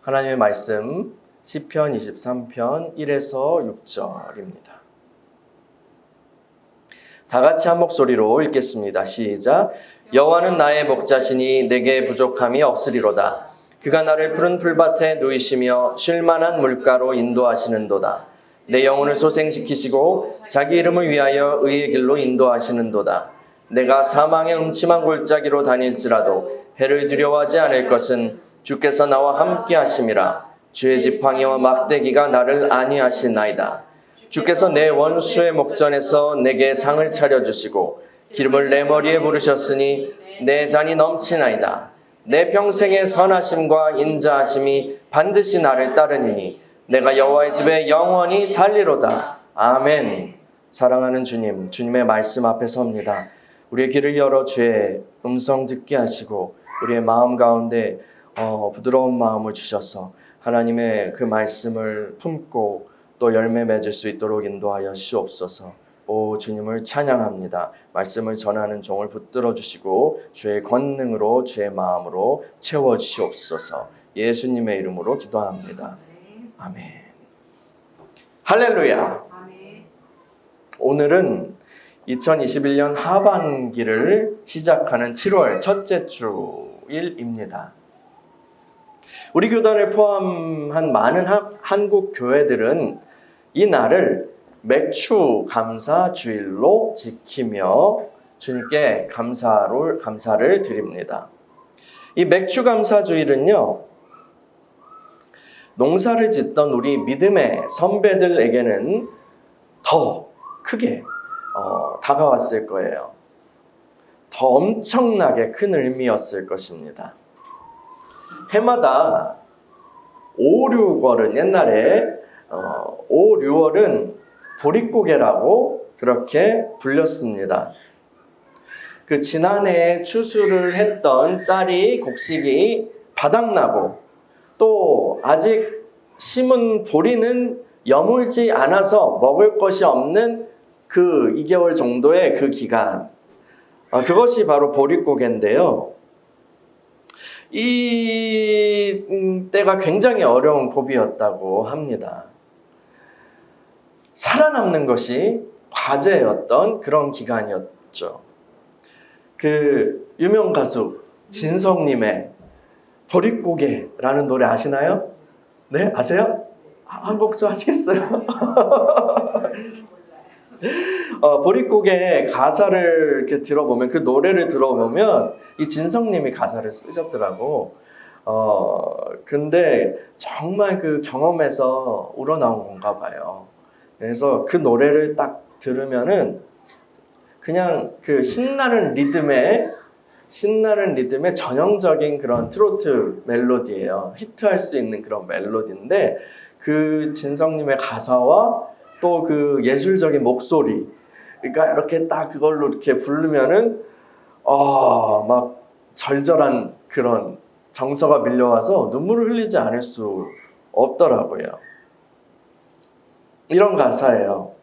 하나님의 말씀 시편 23편 1에서 6절입니다. 다 같이 한 목소리로 읽겠습니다. 시작. 여호와는 나의 목자시니 내게 부족함이 없으리로다. 그가 나를 푸른 풀밭에 누이시며 쉴만한 물가로 인도하시는도다. 내 영혼을 소생시키시고 자기 이름을 위하여 의의 길로 인도하시는도다. 내가 사망의 음침한 골짜기로 다닐지라도 해를 두려워하지 않을 것은 주께서 나와 함께 하심이라. 주의 지팡이와 막대기가 나를 안위하시나이다. 주께서 내 원수의 목전에서 내게 상을 차려주시고 기름을 내 머리에 부르셨으니 내 잔이 넘치나이다. 내 평생의 선하심과 인자하심이 반드시 나를 따르니 내가 여호와의 집에 영원히 살리로다. 아멘. 사랑하는 주님, 주님의 말씀 앞에 섭니다. 우리의 귀를 열어 주의 음성 듣게 하시고 우리의 마음 가운데 부드러운 마음을 주셔서 하나님의 그 말씀을 품고 또 열매 맺을 수 있도록 인도하여 주옵소서. 오 주님을 찬양합니다. 말씀을 전하는 종을 붙들어 주시고 주의 권능으로 주의 마음으로 채워 주시옵소서. 예수님의 이름으로 기도합니다. 아멘. 할렐루야. 오늘은 2021년 하반기를 시작하는 7월 첫째 주일입니다. 우리 교단을 포함한 많은 한국 교회들은 이 날을 맥주 감사 주일로 지키며 주님께 감사를 드립니다. 이 맥주 감사 주일은요, 농사를 짓던 우리 믿음의 선배들에게는 더 크게 다가왔을 거예요. 더 엄청나게 큰 의미였을 것입니다. 해마다 5, 6월은 옛날에 5, 6월은 보릿고개라고 그렇게 불렸습니다. 그 지난해에 추수를 했던 쌀이 곡식이 바닥나고 또 아직 심은 보리는 여물지 않아서 먹을 것이 없는 그 2개월 정도의 그 기간, 그것이 바로 보릿고개인데요. 이 때가 굉장히 어려운 고비였다고 합니다. 살아남는 것이 과제였던 그런 기간이었죠. 그 유명 가수 진성님의 보릿고개라는 노래 아시나요? 네? 아세요? 한 곡 좀 하시겠어요? 보릿고개 가사를 이렇게 들어보면, 그 노래를 들어보면 이 진성님이 가사를 쓰셨더라고. 근데 정말 그 경험에서 우러나온 건가 봐요. 그래서 그 노래를 딱 들으면은 그냥 그 신나는 리듬의 전형적인 그런 트로트 멜로디예요. 히트할 수 있는 그런 멜로디인데 그 진성님의 가사와 또 그 예술적인 목소리, 그러니까 이렇게 딱 그걸로 이렇게 부르면은 막 절절한 그런 정서가 밀려와서 눈물을 흘리지 않을 수 없더라고요. 이런 가사예요.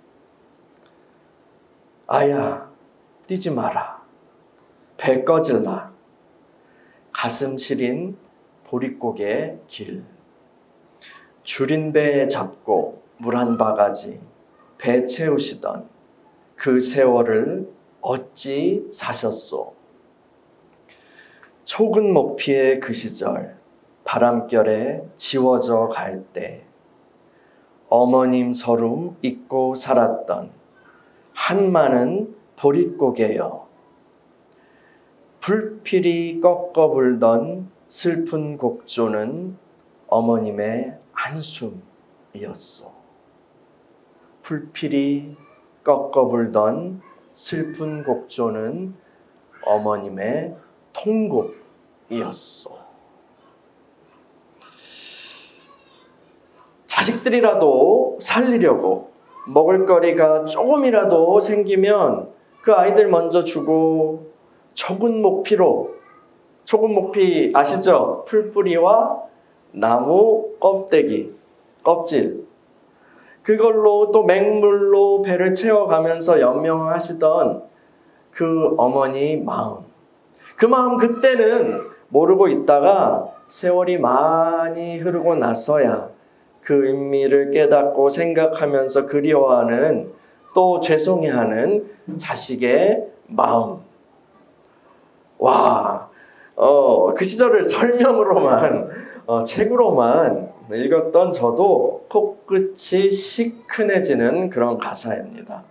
아야, 뛰지 마라. 배 꺼질라. 가슴 시린 보릿고개 길. 줄인 배 잡고 물 한 바가지 배 채우시던 그 세월을 어찌 사셨소. 촉은 목피의 그 시절 바람결에 지워져 갈 때 어머님 서름 잊고 살았던 한마는 보릿고개여. 불필이 꺾어 불던 슬픈 곡조는 어머님의 한숨이었소. 불필이 꺾어 불던 슬픈 곡조는 어머님의 통곡이었소. 자식들이라도 살리려고 먹을거리가 조금이라도 생기면 그 아이들 먼저 주고 촉은 목피로, 촉은 목피 아시죠? 풀뿌리와 나무 껍질, 그걸로 또 맹물로 배를 채워가면서 연명하시던 그 어머니 마음, 그 마음 그때는 모르고 있다가 세월이 많이 흐르고 나서야 그 의미를 깨닫고 생각하면서 그리워하는, 또 죄송해하는 자식의 마음. 와, 그 시절을 설명으로만, 책으로만 읽었던 저도 코끝이 시큰해지는 그런 가사입니다.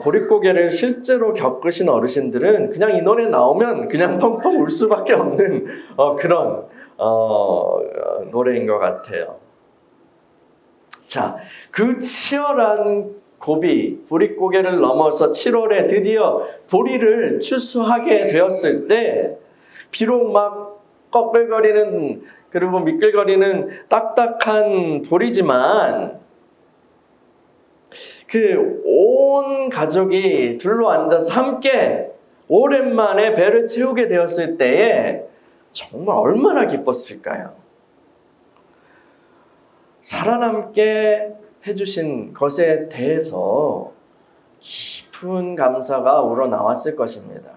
보릿고개를 실제로 겪으신 어르신들은 그냥 이 노래 나오면 그냥 펑펑 울 수밖에 없는 그런 노래인 것 같아요. 자, 그 치열한 고비, 보릿고개를 넘어서 7월에 드디어 보리를 추수하게 되었을 때, 비록 막 꺼끌거리는, 그리고 미끌거리는 딱딱한 보리지만 그 온 가족이 둘러앉아서 함께 오랜만에 배를 채우게 되었을 때에 정말 얼마나 기뻤을까요? 살아남게 해주신 것에 대해서 깊은 감사가 우러나왔을 것입니다.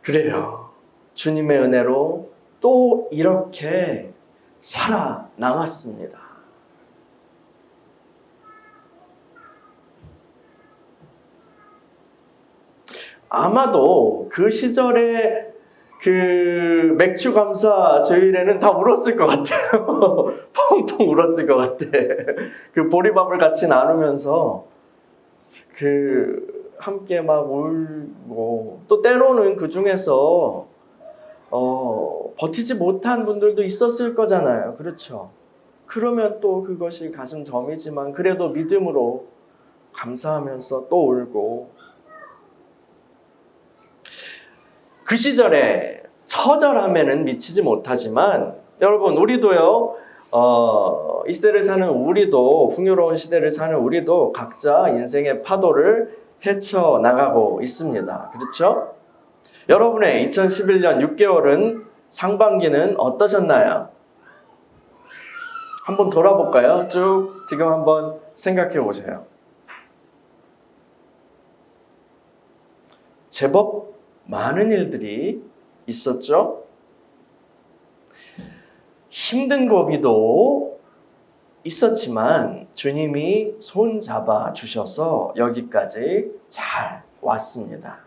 그래요. 주님의 은혜로 또 이렇게 살아남았습니다. 아마도 그 시절에 그 맥주 감사 주일에는 다 울었을 것 같아요. 펑펑 울었을 것 같아. 그 보리밥을 같이 나누면서 그 함께 막 울고, 또 때로는 그 중에서 버티지 못한 분들도 있었을 거잖아요. 그렇죠? 그러면 또 그것이 가슴 저미지만 그래도 믿음으로 감사하면서 또 울고, 그 시절에 처절함에는 미치지 못하지만 여러분, 우리도요, 이 시대를 사는 우리도, 풍요로운 시대를 사는 우리도 각자 인생의 파도를 헤쳐나가고 있습니다. 그렇죠? 여러분의 2011년 6개월은, 상반기는 어떠셨나요? 한번 돌아볼까요? 쭉 지금 한번 생각해 보세요. 제법 많은 일들이 있었죠? 힘든 고비도 있었지만 주님이 손 잡아 주셔서 여기까지 잘 왔습니다.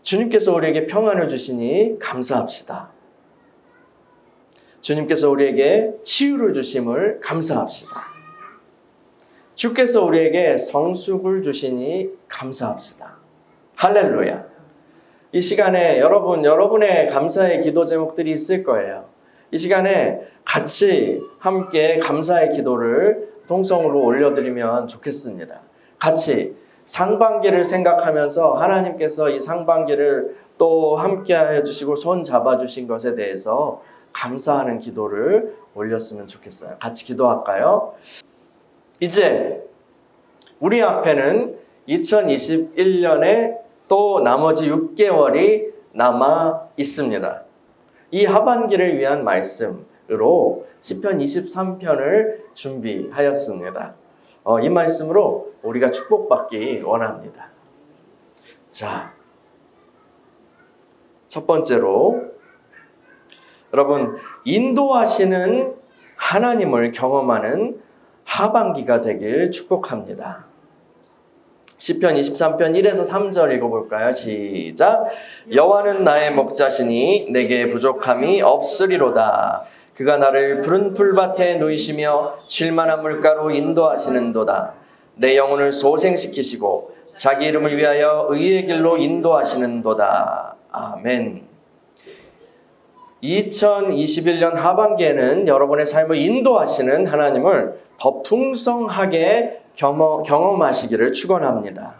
주님께서 우리에게 평안을 주시니 감사합시다. 주님께서 우리에게 치유를 주심을 감사합시다. 주께서 우리에게 성숙을 주시니 감사합시다. 할렐루야. 이 시간에 여러분의 감사의 기도 제목들이 있을 거예요. 이 시간에 같이 함께 감사의 기도를 통성으로 올려드리면 좋겠습니다. 같이 상반기를 생각하면서 하나님께서 이 상반기를 또 함께 해주시고 손 잡아주신 것에 대해서 감사하는 기도를 올렸으면 좋겠어요. 같이 기도할까요? 이제 우리 앞에는 2021년에 또 나머지 6개월이 남아 있습니다. 이 하반기를 위한 말씀으로 시편 23편을 준비하였습니다. 이 말씀으로 우리가 축복받기 원합니다. 자, 첫 번째로 여러분, 인도하시는 하나님을 경험하는 하반기가 되길 축복합니다. 시편 23편 1에서 3절 읽어볼까요? 시작. 여호와는 나의 목자시니 내게 부족함이 없으리로다. 그가 나를 푸른 풀밭에 누이시며 쉴만한 물가로 인도하시는도다. 내 영혼을 소생시키시고 자기 이름을 위하여 의의 길로 인도하시는도다. 아멘. 2021년 하반기에는 여러분의 삶을 인도하시는 하나님을 더 풍성하게 경험하시기를 축원합니다.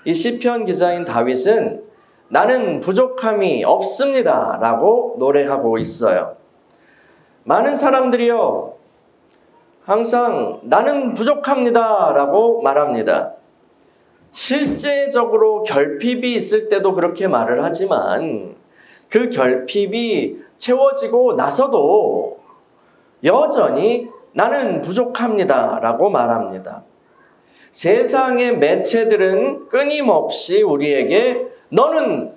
이 시편 기자인 다윗은 나는 부족함이 없습니다 라고 노래하고 있어요. 많은 사람들이요, 항상 나는 부족합니다 라고 말합니다. 실제적으로 결핍이 있을 때도 그렇게 말을 하지만 그 결핍이 채워지고 나서도 여전히 나는 부족합니다 라고 말합니다. 세상의 매체들은 끊임없이 우리에게 너는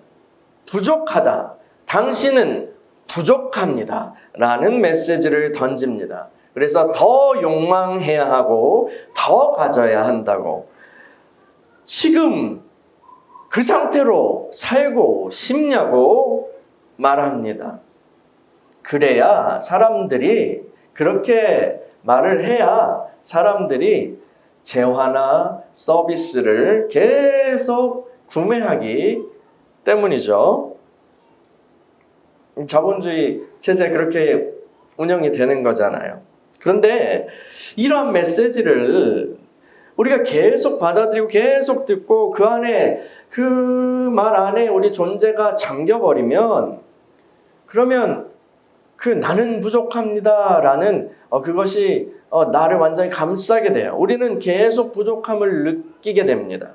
부족하다. 당신은 부족합니다. 라는 메시지를 던집니다. 그래서 더 욕망해야 하고 더 가져야 한다고. 지금 그 상태로 살고 싶냐고 말합니다. 그래야 사람들이 그렇게 말을 해야 사람들이 재화나 서비스를 계속 구매하기 때문이죠. 자본주의 체제 그렇게 운영이 되는 거잖아요. 그런데 이러한 메시지를 우리가 계속 받아들이고 계속 듣고 그 안에 그 말 안에 우리 존재가 잠겨버리면 그러면 그 나는 부족합니다라는 그것이 나를 완전히 감싸게 돼요. 우리는 계속 부족함을 느끼게 됩니다.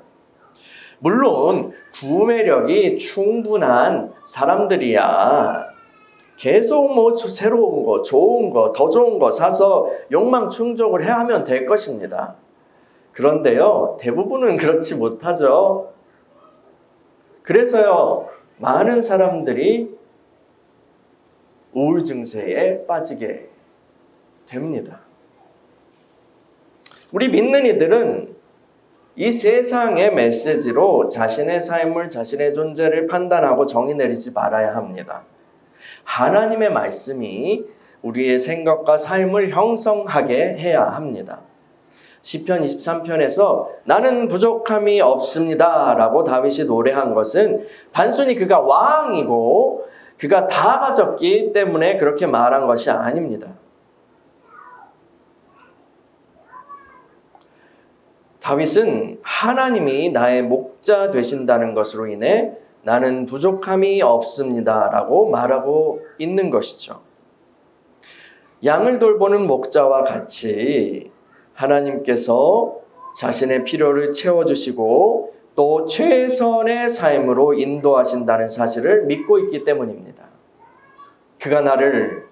물론 구매력이 충분한 사람들이야 계속 뭐 새로운 거, 좋은 거, 더 좋은 거 사서 욕망 충족을 해야 하면 될 것입니다. 그런데요, 대부분은 그렇지 못하죠. 그래서요, 많은 사람들이 우울 증세에 빠지게 됩니다. 우리 믿는 이들은 이 세상의 메시지로 자신의 삶을, 자신의 존재를 판단하고 정의 내리지 말아야 합니다. 하나님의 말씀이 우리의 생각과 삶을 형성하게 해야 합니다. 시편 23편에서 나는 부족함이 없습니다 라고 다윗이 노래한 것은 단순히 그가 왕이고 그가 다 가졌기 때문에 그렇게 말한 것이 아닙니다. 다윗은 하나님이 나의 목자 되신다는 것으로 인해 나는 부족함이 없습니다 라고 말하고 있는 것이죠. 양을 돌보는 목자와 같이 하나님께서 자신의 필요를 채워주시고 또 최선의 삶으로 인도하신다는 사실을 믿고 있기 때문입니다. 그가 나를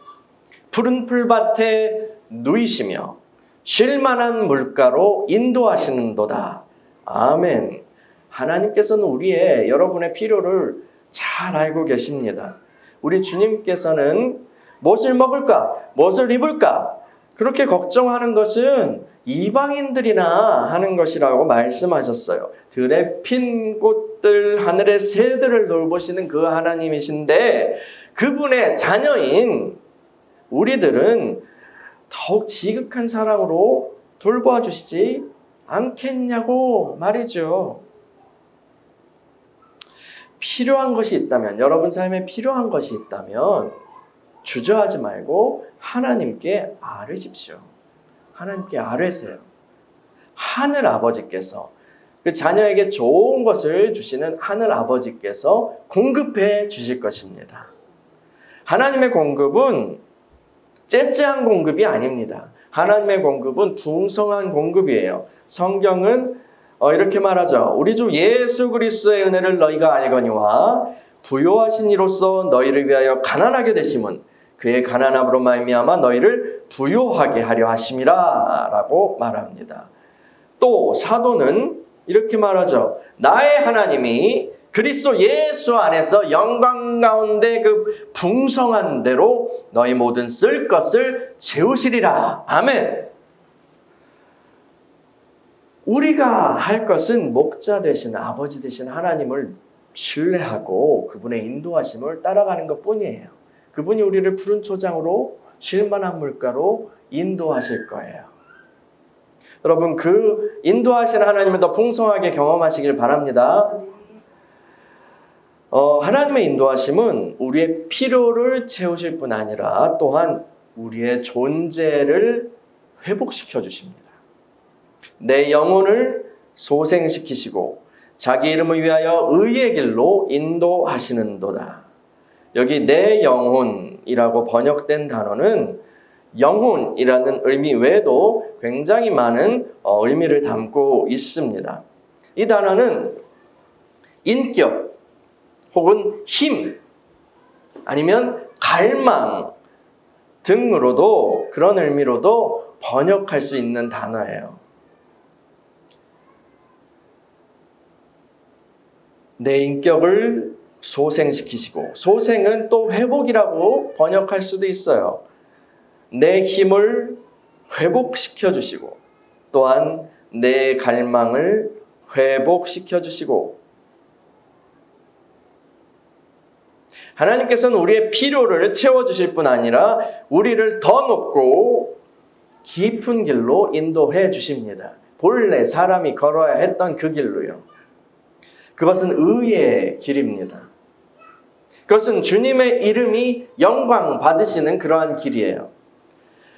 푸른 풀밭에 누이시며 쉴만한 물가로 인도하시는도다. 아멘. 하나님께서는 여러분의 필요를 잘 알고 계십니다. 우리 주님께서는 무엇을 먹을까? 무엇을 입을까? 그렇게 걱정하는 것은 이방인들이나 하는 것이라고 말씀하셨어요. 들에 핀 꽃들, 하늘의 새들을 돌보시는 그 하나님이신데 그분의 자녀인 우리들은 더욱 지극한 사랑으로 돌보아 주시지 않겠냐고 말이죠. 필요한 것이 있다면, 여러분 삶에 필요한 것이 있다면 주저하지 말고 하나님께 아뢰십시오. 하나님께 아뢰세요. 하늘 아버지께서 그 자녀에게 좋은 것을 주시는 하늘 아버지께서 공급해 주실 것입니다. 하나님의 공급은 째째한 공급이 아닙니다. 하나님의 공급은 풍성한 공급이에요. 성경은 이렇게 말하죠. 우리 주 예수 그리스도의 은혜를 너희가 알거니와 부요하신 이로써 너희를 위하여 가난하게 되심은 그의 가난함으로 말미암아 너희를 부요하게 하려 하심이라 라고 말합니다. 또 사도는 이렇게 말하죠. 나의 하나님이 그리스도 예수 안에서 영광 가운데 그 풍성한 대로 너희 모든 쓸 것을 채우시리라. 아멘. 우리가 할 것은 목자 되신 아버지 되신 하나님을 신뢰하고 그분의 인도하심을 따라가는 것뿐이에요. 그분이 우리를 푸른 초장으로 쉴만한 물가로 인도하실 거예요. 여러분 그 인도하시는 하나님을 더 풍성하게 경험하시길 바랍니다. 하나님의 인도하심은 우리의 필요를 채우실 뿐 아니라 또한 우리의 존재를 회복시켜 주십니다. 내 영혼을 소생시키시고 자기 이름을 위하여 의의 길로 인도하시는도다. 여기 내 영혼이라고 번역된 단어는 영혼이라는 의미 외에도 굉장히 많은 의미를 담고 있습니다. 이 단어는 인격 혹은 힘 아니면 갈망 등으로도 그런 의미로도 번역할 수 있는 단어예요. 내 인격을 소생시키시고, 소생은 또 회복이라고 번역할 수도 있어요. 내 힘을 회복시켜 주시고, 또한 내 갈망을 회복시켜 주시고, 하나님께서는 우리의 필요를 채워주실 뿐 아니라 우리를 더 높고 깊은 길로 인도해 주십니다. 본래 사람이 걸어야 했던 그 길로요. 그것은 의의 길입니다. 그것은 주님의 이름이 영광 받으시는 그러한 길이에요.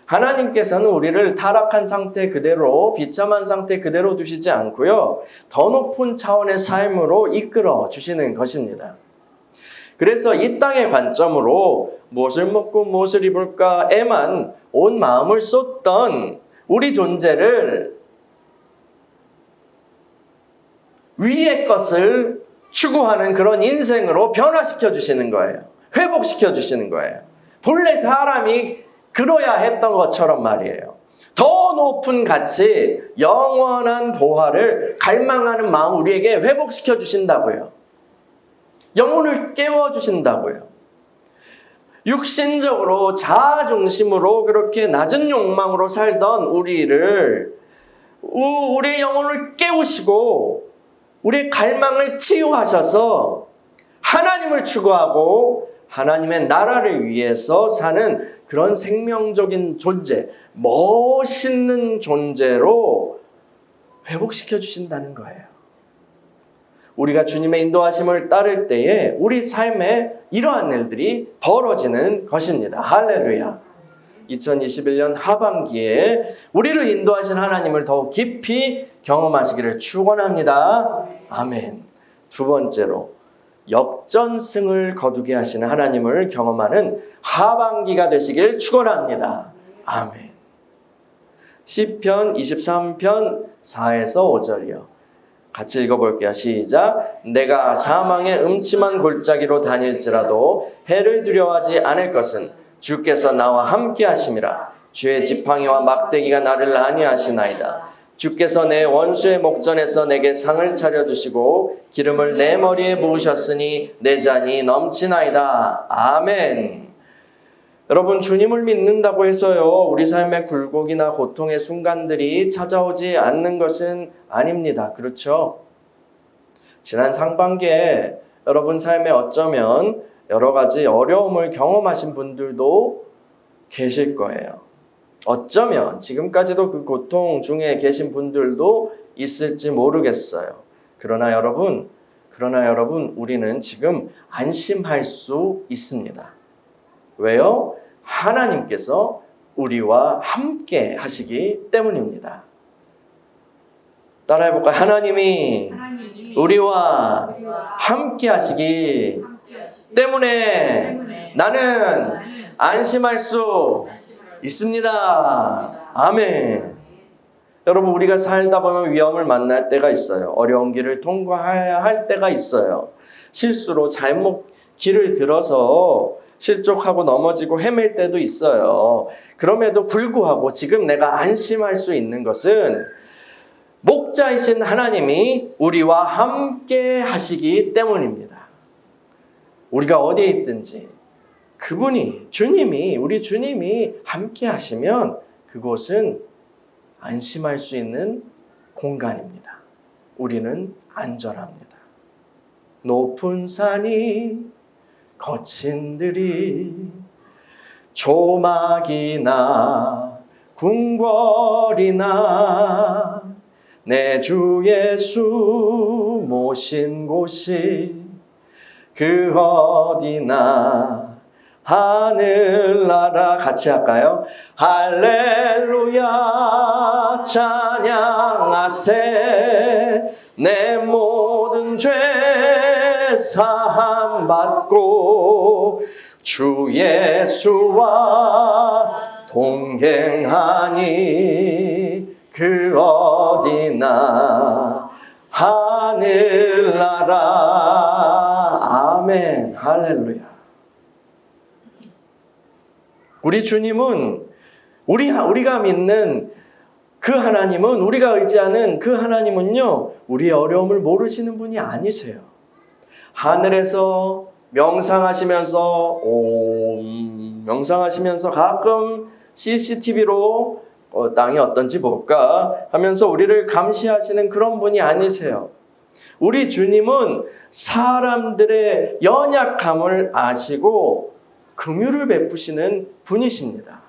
하나님께서는 우리를 타락한 상태 그대로, 비참한 상태 그대로 두시지 않고요, 더 높은 차원의 삶으로 이끌어 주시는 것입니다. 그래서 이 땅의 관점으로 무엇을 먹고 무엇을 입을까에만 온 마음을 쏟던 우리 존재를 위의 것을 추구하는 그런 인생으로 변화시켜 주시는 거예요. 회복시켜 주시는 거예요. 본래 사람이 그러야 했던 것처럼 말이에요. 더 높은 가치, 영원한 보화를 갈망하는 마음 우리에게 회복시켜 주신다고요. 영혼을 깨워주신다고요. 육신적으로 자아 중심으로 그렇게 낮은 욕망으로 살던 우리의 영혼을 깨우시고 우리의 갈망을 치유하셔서 하나님을 추구하고 하나님의 나라를 위해서 사는 그런 생명적인 존재, 멋있는 존재로 회복시켜 주신다는 거예요. 우리가 주님의 인도하심을 따를 때에 우리 삶에 이러한 일들이 벌어지는 것입니다. 할렐루야. 2021년 하반기에 우리를 인도하신 하나님을 더욱 깊이 경험하시기를 축원합니다. 아멘. 두 번째로, 역전승을 거두게 하시는 하나님을 경험하는 하반기가 되시길 축원합니다. 아멘. 시편 23편 4에서 5절이요. 같이 읽어볼게요. 시작. 내가 사망의 음침한 골짜기로 다닐지라도 해를 두려워하지 않을 것은 주께서 나와 함께 하심이라. 주의 지팡이와 막대기가 나를 안위하시나이다. 주께서 내 원수의 목전에서 내게 상을 차려주시고 기름을 내 머리에 부으셨으니 내 잔이 넘치나이다. 아멘. 여러분, 주님을 믿는다고 해서요, 우리 삶의 굴곡이나 고통의 순간들이 찾아오지 않는 것은 아닙니다. 그렇죠? 지난 상반기에 여러분 삶에 어쩌면 여러 가지 어려움을 경험하신 분들도 계실 거예요. 어쩌면 지금까지도 그 고통 중에 계신 분들도 있을지 모르겠어요. 그러나 여러분, 우리는 지금 안심할 수 있습니다. 왜요? 하나님께서 우리와 함께 하시기 때문입니다. 따라해볼까요? 하나님이 우리와 함께 하시기 때문에 나는 안심할 수 있습니다. 아멘. 여러분, 우리가 살다 보면 위험을 만날 때가 있어요. 어려운 길을 통과해야 할 때가 있어요. 실수로 잘못 길을 들어서 실족하고 넘어지고 헤맬 때도 있어요. 그럼에도 불구하고 지금 내가 안심할 수 있는 것은 목자이신 하나님이 우리와 함께 하시기 때문입니다. 우리가 어디에 있든지 우리 주님이 함께 하시면 그곳은 안심할 수 있는 공간입니다. 우리는 안전합니다. 높은 산이 거친 들이 조막이나 궁궐이나 내 주 예수 모신 곳이 그 어디나 하늘나라 같이 할까요? 할렐루야 찬양하세 내 모든 죄 사함 받고 주 예수와 동행하니 그 어디나 하늘나라. 아멘. 할렐루야. 우리 주님은 우리가 믿는 그 하나님은, 우리가 의지하는 그 하나님은요, 우리의 어려움을 모르시는 분이 아니세요. 하늘에서 명상하시면서 명상하시면서 가끔 CCTV로 땅이 어떤지 볼까 하면서 우리를 감시하시는 그런 분이 아니세요. 우리 주님은 사람들의 연약함을 아시고 긍휼을 베푸시는 분이십니다.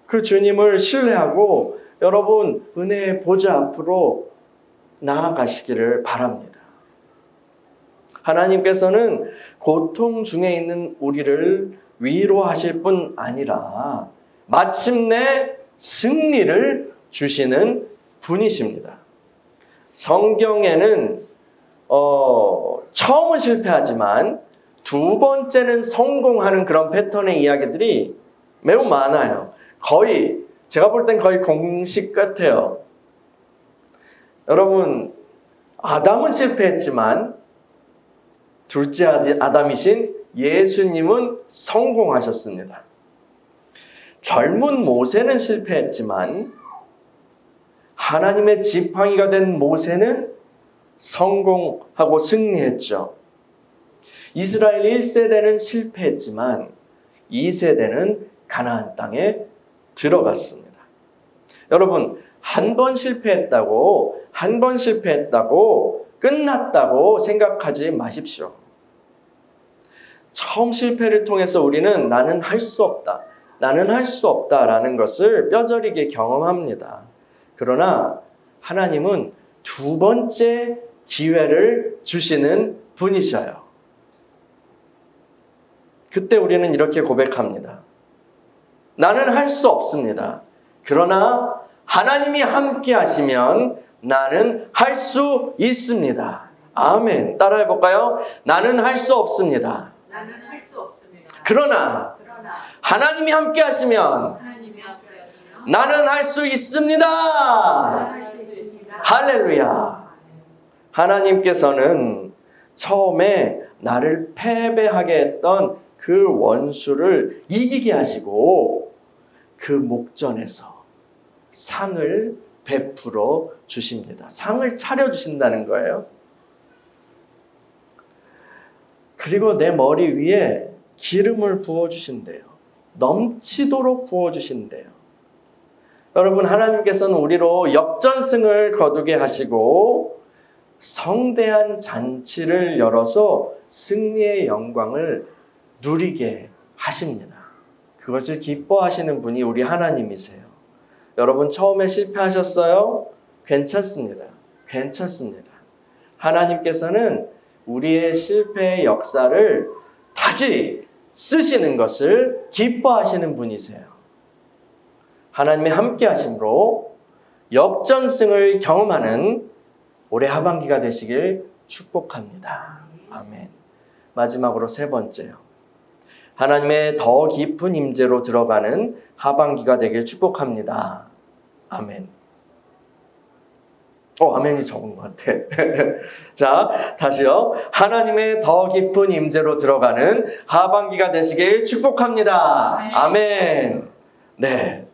그 주님을 신뢰하고 여러분 은혜의 보좌 앞으로 나아가시기를 바랍니다. 하나님께서는 고통 중에 있는 우리를 위로하실 뿐 아니라 마침내 승리를 주시는 분이십니다. 성경에는 처음은 실패하지만 두 번째는 성공하는 그런 패턴의 이야기들이 매우 많아요. 거의 제가 볼 땐 거의 공식 같아요. 여러분, 아담은 실패했지만 둘째 아담이신 예수님은 성공하셨습니다. 젊은 모세는 실패했지만 하나님의 지팡이가 된 모세는 성공하고 승리했죠. 이스라엘 1세대는 실패했지만 2세대는 가나안 땅에 들어갔습니다. 여러분, 한 번 실패했다고 끝났다고 생각하지 마십시오. 처음 실패를 통해서 우리는 나는 할 수 없다라는 것을 뼈저리게 경험합니다. 그러나 하나님은 두 번째 기회를 주시는 분이셔요. 그때 우리는 이렇게 고백합니다. 나는 할 수 없습니다. 그러나 하나님이 함께 하시면 나는 할 수 있습니다. 아멘. 따라해 볼까요? 나는 할 수 없습니다. 나는 할 수 없습니다. 그러나 하나님이 함께 하시면 나는 할 수 있습니다. 할렐루야. 하나님께서는 처음에 나를 패배하게 했던 그 원수를 이기게 하시고 그 목전에서 상을 베풀어 주십니다. 상을 차려주신다는 거예요. 그리고 내 머리 위에 기름을 부어주신대요. 넘치도록 부어주신대요. 여러분, 하나님께서는 우리로 역전승을 거두게 하시고 성대한 잔치를 열어서 승리의 영광을 누리게 하십니다. 그것을 기뻐하시는 분이 우리 하나님이세요. 여러분, 처음에 실패하셨어요? 괜찮습니다. 하나님께서는 우리의 실패의 역사를 다시 쓰시는 것을 기뻐하시는 분이세요. 하나님의 함께 하심으로 역전승을 경험하는 올해 하반기가 되시길 축복합니다. 아멘. 마지막으로 세 번째요. 하나님의 더 깊은 임재로 들어가는 하반기가 되길 축복합니다. 아멘. 아멘이 적은 것 같아. 자, 다시요. 하나님의 더 깊은 임재로 들어가는 하반기가 되시길 축복합니다. 아멘. 네.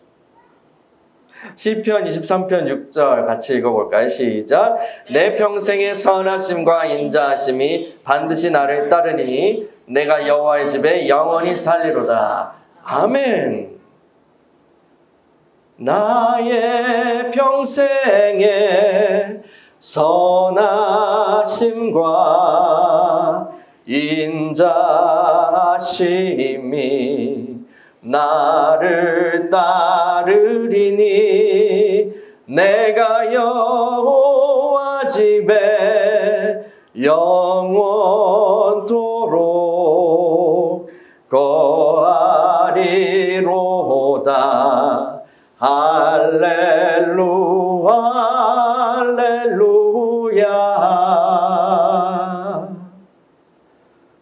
시편 23편 6절 같이 읽어볼까요? 시작. 내 평생의 선하심과 인자하심이 반드시 나를 따르니 내가 여호와의 집에 영원히 살리로다. 아멘. 나의 평생의 선하심과 인자하심이 나를 따르리니 내가 여호와 집에 영원토록 거하리로다. 할렐루야, 할렐루야.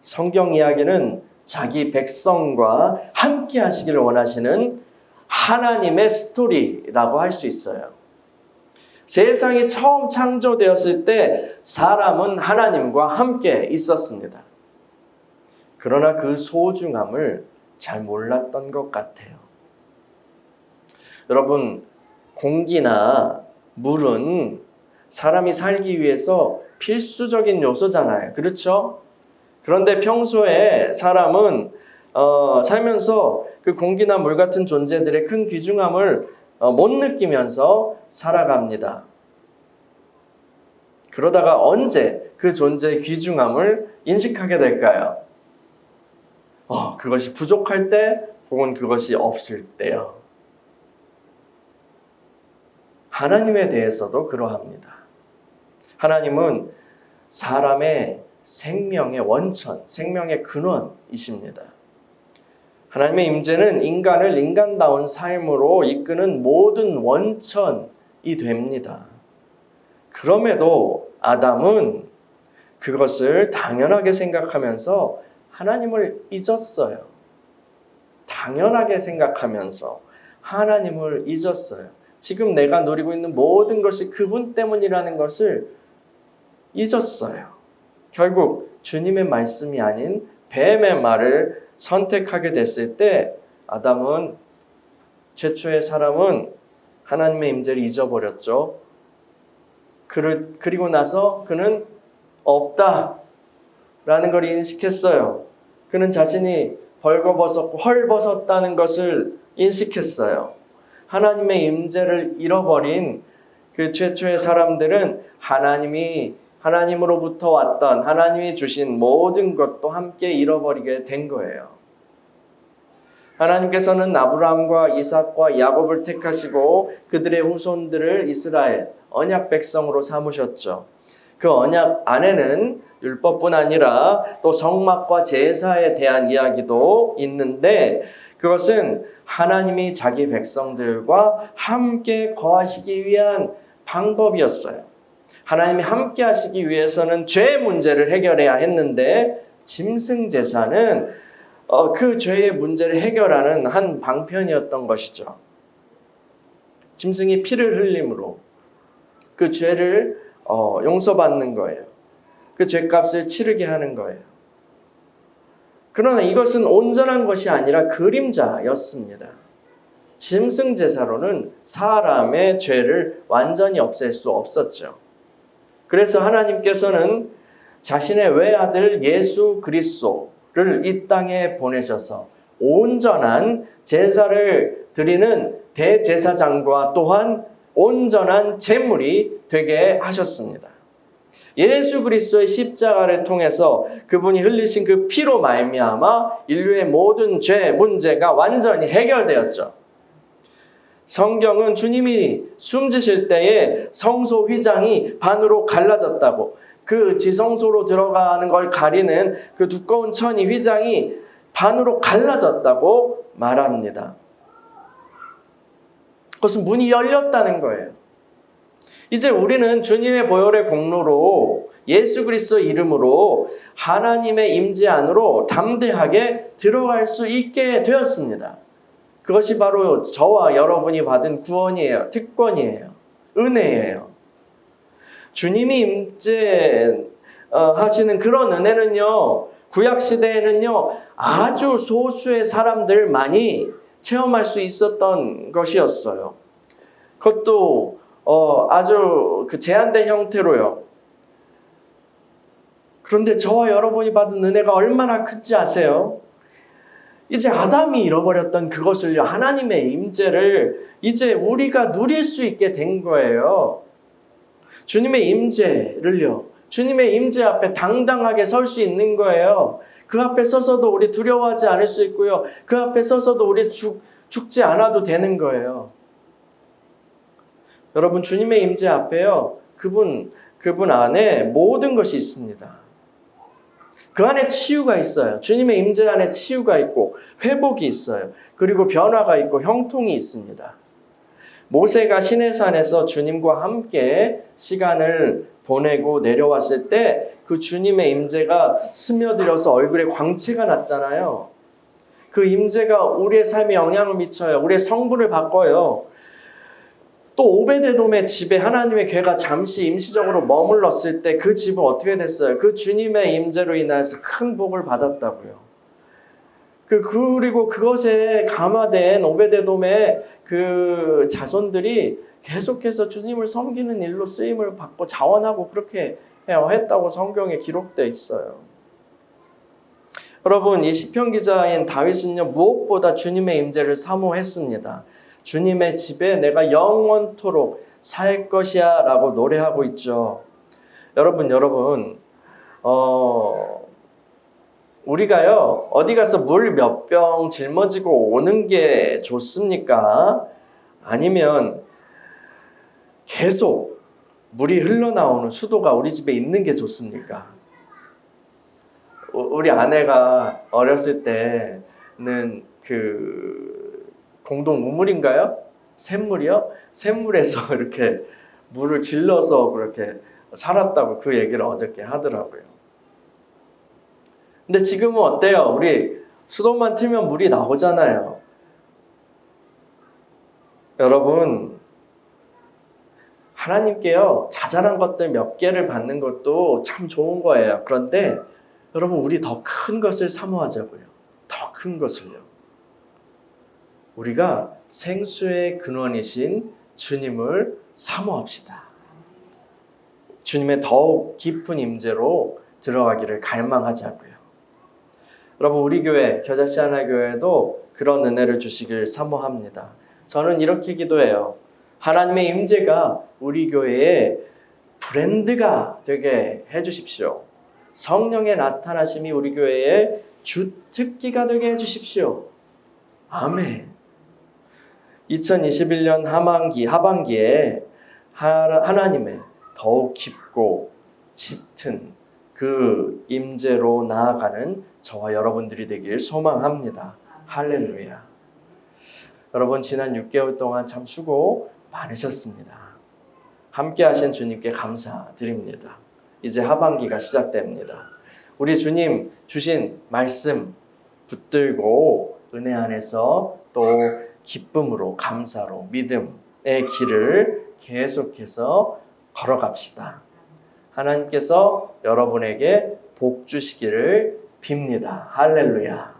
성경 이야기는 자기 백성과 함께 하시기를 원하시는 하나님의 스토리라고 할 수 있어요. 세상이 처음 창조되었을 때 사람은 하나님과 함께 있었습니다. 그러나 그 소중함을 잘 몰랐던 것 같아요. 여러분, 공기나 물은 사람이 살기 위해서 필수적인 요소잖아요. 그렇죠? 그런데 평소에 사람은 살면서 그 공기나 물 같은 존재들의 큰 귀중함을 못 느끼면서 살아갑니다. 그러다가 언제 그 존재의 귀중함을 인식하게 될까요? 그것이 부족할 때 혹은 그것이 없을 때요. 하나님에 대해서도 그러합니다. 하나님은 사람의 생명의 원천, 생명의 근원이십니다. 하나님의 임재는 인간을 인간다운 삶으로 이끄는 모든 원천이 됩니다. 그럼에도 아담은 그것을 당연하게 생각하면서 하나님을 잊었어요. 당연하게 생각하면서 하나님을 잊었어요. 지금 내가 누리고 있는 모든 것이 그분 때문이라는 것을 잊었어요. 결국 주님의 말씀이 아닌 뱀의 말을 선택하게 됐을 때 아담은, 최초의 사람은 하나님의 임재를 잊어버렸죠. 그리고 나서 그는 없다라는 걸 인식했어요. 그는 자신이 벌거벗었고 헐벗었다는 것을 인식했어요. 하나님의 임재를 잃어버린 그 최초의 사람들은 하나님으로부터 왔던 하나님이 주신 모든 것도 함께 잃어버리게 된 거예요. 하나님께서는 아브라함과 이삭과 야곱을 택하시고 그들의 후손들을 이스라엘, 언약 백성으로 삼으셨죠. 그 언약 안에는 율법뿐 아니라 또 성막과 제사에 대한 이야기도 있는데, 그것은 하나님이 자기 백성들과 함께 거하시기 위한 방법이었어요. 하나님이 함께 하시기 위해서는 죄 문제를 해결해야 했는데, 짐승제사는 그 죄의 문제를 해결하는 한 방편이었던 것이죠. 짐승이 피를 흘림으로 그 죄를 용서받는 거예요. 그 죄값을 치르게 하는 거예요. 그러나 이것은 온전한 것이 아니라 그림자였습니다. 짐승 제사로는 사람의 죄를 완전히 없앨 수 없었죠. 그래서 하나님께서는 자신의 외아들 예수 그리스도를 이 땅에 보내셔서 온전한 제사를 드리는 대제사장과 또한 온전한 제물이 되게 하셨습니다. 예수 그리스도의 십자가를 통해서 그분이 흘리신 그 피로 말미암아 인류의 모든 죄 문제가 완전히 해결되었죠. 성경은 주님이 숨지실 때에 성소 휘장이 반으로 갈라졌다고, 그 지성소로 들어가는 걸 가리는 그 두꺼운 천이 휘장이 반으로 갈라졌다고 말합니다. 그것은 문이 열렸다는 거예요. 이제 우리는 주님의 보혈의 공로로 예수 그리스도 이름으로 하나님의 임재 안으로 담대하게 들어갈 수 있게 되었습니다. 그것이 바로 저와 여러분이 받은 구원이에요. 특권이에요. 은혜예요. 주님이 임재 하시는 그런 은혜는요, 구약시대에는요 아주 소수의 사람들만이 체험할 수 있었던 것이었어요. 그것도 아주 제한된 형태로요. 그런데 저와 여러분이 받은 은혜가 얼마나 큰지 아세요? 이제 아담이 잃어버렸던 그것을요, 하나님의 임재를 이제 우리가 누릴 수 있게 된 거예요. 주님의 임재를요, 주님의 임재 앞에 당당하게 설 수 있는 거예요. 그 앞에 서서도 우리 두려워하지 않을 수 있고요, 그 앞에 서서도 우리 죽지 않아도 되는 거예요. 여러분, 주님의 임재 앞에요, 그분 안에 모든 것이 있습니다. 그 안에 치유가 있어요. 주님의 임재 안에 치유가 있고 회복이 있어요. 그리고 변화가 있고 형통이 있습니다. 모세가 시내산에서 주님과 함께 시간을 보내고 내려왔을 때 그 주님의 임재가 스며들어서 얼굴에 광채가 났잖아요. 그 임재가 우리의 삶에 영향을 미쳐요. 우리의 성분을 바꿔요. 또 오베데돔의 집에 하나님의 궤가 잠시 임시적으로 머물렀을 때 그 집은 어떻게 됐어요? 그 주님의 임재로 인해서 큰 복을 받았다고요. 그리고 그것에 감화된 오베데돔의 그 자손들이 계속해서 주님을 섬기는 일로 쓰임을 받고 자원하고 그렇게 했다고 성경에 기록되어 있어요. 여러분, 이 시편 기자인 다윗은요, 무엇보다 주님의 임재를 사모했습니다. 주님의 집에 내가 영원토록 살 것이야 라고 노래하고 있죠. 여러분, 우리가요, 어디 가서 물 몇 병 짊어지고 오는 게 좋습니까? 아니면 계속 물이 흘러나오는 수도가 우리 집에 있는 게 좋습니까? 우리 아내가 어렸을 때는 공동 우물인가요? 샘물이요? 샘물에서 이렇게 물을 길러서 그렇게 살았다고 그 얘기를 어저께 하더라고요. 근데 지금은 어때요? 우리 수도만 틀면 물이 나오잖아요. 여러분, 하나님께요, 자잘한 것들 몇 개를 받는 것도 참 좋은 거예요. 그런데 여러분, 우리 더 큰 것을 사모하자고요. 더 큰 것을요. 우리가 생수의 근원이신 주님을 사모합시다. 주님의 더욱 깊은 임재로 들어가기를 갈망하자고요. 여러분, 우리 교회, 겨자씨 하나교회도 그런 은혜를 주시길 사모합니다. 저는 이렇게 기도해요. 하나님의 임재가 우리 교회의 브랜드가 되게 해주십시오. 성령의 나타나심이 우리 교회의 주특기가 되게 해주십시오. 아멘. 2021년 하반기에 하나님의 더욱 깊고 짙은 그 임재로 나아가는 저와 여러분들이 되길 소망합니다. 할렐루야. 여러분, 지난 6개월 동안 참 수고 많으셨습니다. 함께 하신 주님께 감사드립니다. 이제 하반기가 시작됩니다. 우리 주님 주신 말씀 붙들고 은혜 안에서 또 기쁨으로, 감사로, 믿음의 길을 계속해서 걸어갑시다. 하나님께서 여러분에게 복 주시기를 빕니다. 할렐루야.